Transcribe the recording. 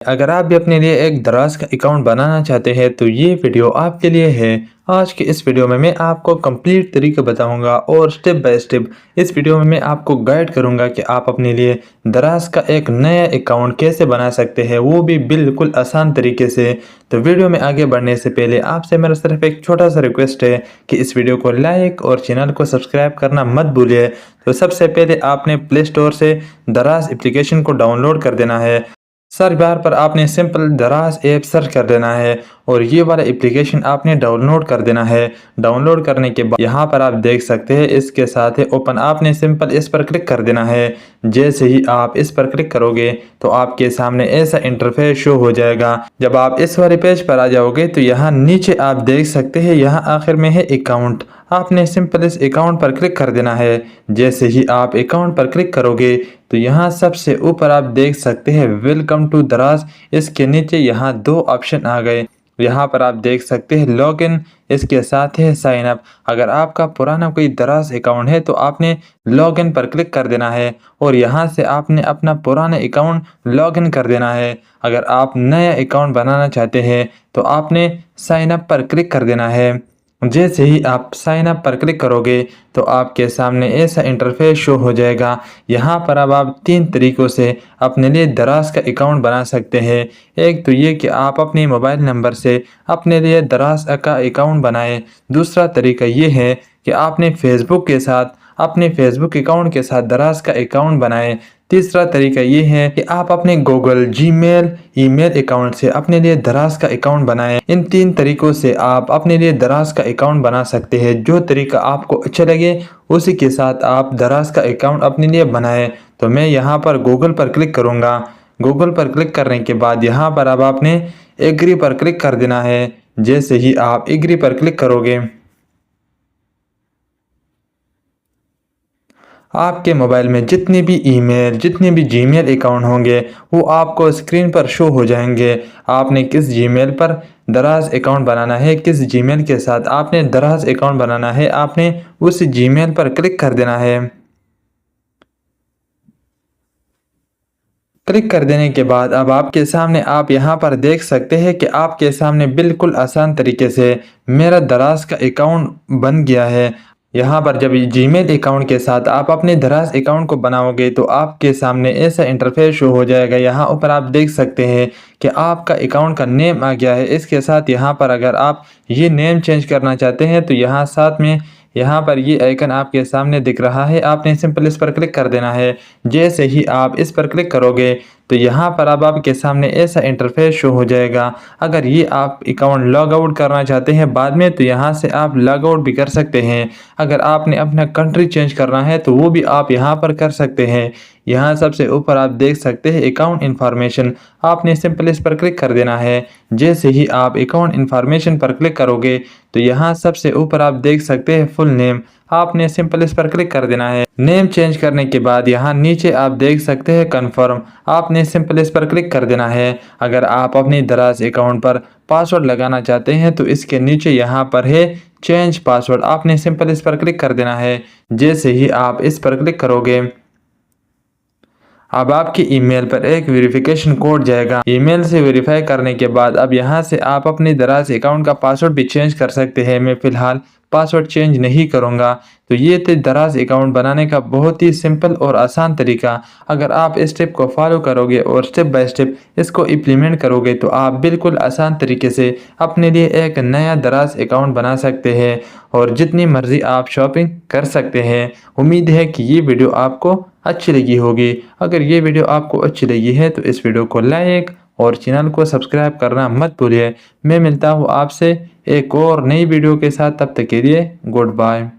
अगर आप भी अपने लिए एक दराज का अकाउंट बनाना चाहते हैं तो ये वीडियो आपके लिए है। आज के इस वीडियो में मैं आपको कंप्लीट तरीका बताऊंगा और स्टेप बाय स्टेप इस वीडियो में मैं आपको गाइड करूंगा कि आप अपने लिए दराज का एक नया अकाउंट कैसे बना सकते हैं, वो भी बिल्कुल आसान तरीके से। तो वीडियो में आगे बढ़ने से पहले आपसे मेरा सिर्फ एक छोटा सा रिक्वेस्ट है कि इस वीडियो को लाइक और चैनल को सब्सक्राइब करना मत भूलिए। तो सबसे पहले आपने प्ले स्टोर से दराज एप्लीकेशन को डाउनलोड कर देना है। सर्च बार पर आपने सिंपल दराज ऐप सर्च कर देना है और ये वाला एप्लीकेशन आपने डाउनलोड कर देना है। डाउनलोड करने के बाद यहाँ पर आप देख सकते हैं इसके साथ है ओपन, आपने सिंपल इस पर क्लिक कर देना है। जैसे ही आप इस पर क्लिक करोगे तो आपके सामने ऐसा इंटरफेस शो हो जाएगा। जब आप इस वाले पेज पर आ जाओगे तो यहाँ नीचे आप देख सकते हैं यहाँ आखिर में है अकाउंट, आपने सिंपल इस अकाउंट पर क्लिक कर देना है। जैसे ही आप अकाउंट पर क्लिक करोगे तो यहाँ सबसे ऊपर आप देख सकते हैं वेलकम टू दराज, इसके नीचे यहाँ दो ऑप्शन आ गए। यहाँ पर आप देख सकते हैं लॉगिन, इसके साथ है साइन अप। अगर आपका पुराना कोई दराज अकाउंट है तो आपने लॉगिन पर क्लिक कर देना है और यहाँ से आपने अपना पुराना अकाउंट लॉगिन कर देना है। अगर आप नया अकाउंट बनाना चाहते हैं तो आपने साइन अप पर क्लिक कर देना है। जैसे ही आप साइन अप पर क्लिक करोगे तो आपके सामने ऐसा इंटरफेस शो हो जाएगा। यहाँ पर अब आप तीन तरीक़ों से अपने लिए दराज का अकाउंट बना सकते हैं। एक तो ये कि आप अपने मोबाइल नंबर से अपने लिए दराज का अकाउंट बनाएं। दूसरा तरीका ये है कि आपने फेसबुक के साथ अपने फेसबुक अकाउंट के साथ दराज का अकाउंट बनाएं। तीसरा तरीका ये है कि आप अपने गूगल, जीमेल, ईमेल अकाउंट से अपने लिए दराज का अकाउंट बनाएं। इन तीन तरीकों से आप अपने लिए दराज का अकाउंट बना सकते हैं। जो तरीका आपको अच्छा लगे उसी के साथ आप दराज का अकाउंट अपने लिए बनाएं। तो मैं यहाँ पर गूगल पर क्लिक करूँगा। गूगल पर क्लिक करने के बाद यहाँ पर अब आपने एग्री पर क्लिक कर देना है। जैसे ही आप एग्री पर क्लिक करोगे आपके मोबाइल में जितने भी ईमेल, जितने भी जीमेल अकाउंट होंगे वो आपको स्क्रीन पर शो हो जाएंगे। आपने किस जीमेल पर दराज अकाउंट बनाना है, किस जीमेल के साथ आपने दराज अकाउंट बनाना है, आपने उस जीमेल पर क्लिक कर देना है। क्लिक कर देने के बाद अब आपके सामने आप यहाँ पर देख सकते हैं कि आपके सामने बिल्कुल आसान तरीके से मेरा दराज का अकाउंट बन गया है। यहाँ पर जब जीमेल अकाउंट के साथ आप अपने दराज अकाउंट को बनाओगे तो आपके सामने ऐसा इंटरफेस शो हो जाएगा। यहाँ ऊपर आप देख सकते हैं कि आपका अकाउंट का नेम आ गया है। इसके साथ यहाँ पर अगर आप ये नेम चेंज करना चाहते हैं तो यहाँ साथ में यहाँ पर ये आइकन आपके सामने दिख रहा है, आपने सिंपल इस पर क्लिक कर देना है। जैसे ही आप इस पर क्लिक करोगे तो यहाँ पर अब आपके सामने ऐसा इंटरफेस शो हो जाएगा। अगर ये आप अकाउंट लॉग आउट करना चाहते हैं बाद में तो यहाँ से आप लॉग आउट भी कर सकते हैं। अगर आपने अपना कंट्री चेंज करना है तो वो भी आप यहाँ पर कर सकते हैं। यहाँ सबसे ऊपर आप देख सकते हैं अकाउंट इन्फॉर्मेशन, आपने सिंपल इस पर क्लिक कर देना है। जैसे ही आप अकाउंट इन्फॉर्मेशन पर क्लिक करोगे तो यहाँ सबसे ऊपर आप देख सकते हैं फुल नेम, आपने सिंपल इस पर क्लिक कर देना है। नेम चेंज करने के बाद यहाँ नीचे आप देख सकते हैं कन्फर्म, आपने सिंपल इस पर क्लिक कर देना है। अगर आप अपने दराज अकाउंट पर पासवर्ड लगाना चाहते हैं तो इसके नीचे यहाँ पर है चेंज पासवर्ड, आपने सिंपल इस पर क्लिक कर देना है। जैसे ही आप इस पर क्लिक करोगे अब आपकी ईमेल पर एक वेरिफिकेशन कोड जाएगा। ईमेल से वेरीफाई करने के बाद अब यहाँ से आप अपने दराज अकाउंट का पासवर्ड भी चेंज कर सकते हैं। मैं फ़िलहाल पासवर्ड चेंज नहीं करूँगा। तो ये थे दराज अकाउंट बनाने का बहुत ही सिंपल और आसान तरीका। अगर आप इस स्टेप को फॉलो करोगे और स्टेप बाय स्टेप इसको इम्प्लीमेंट करोगे तो आप बिल्कुल आसान तरीके से अपने लिए एक नया दराज अकाउंट बना सकते हैं और जितनी मर्ज़ी आप शॉपिंग कर सकते हैं। उम्मीद है कि ये वीडियो आपको अच्छी लगी होगी। अगर ये वीडियो आपको अच्छी लगी है तो इस वीडियो को लाइक और चैनल को सब्सक्राइब करना मत भूलिए। मैं मिलता हूँ आपसे एक और नई वीडियो के साथ, तब तक के लिए गुड बाय।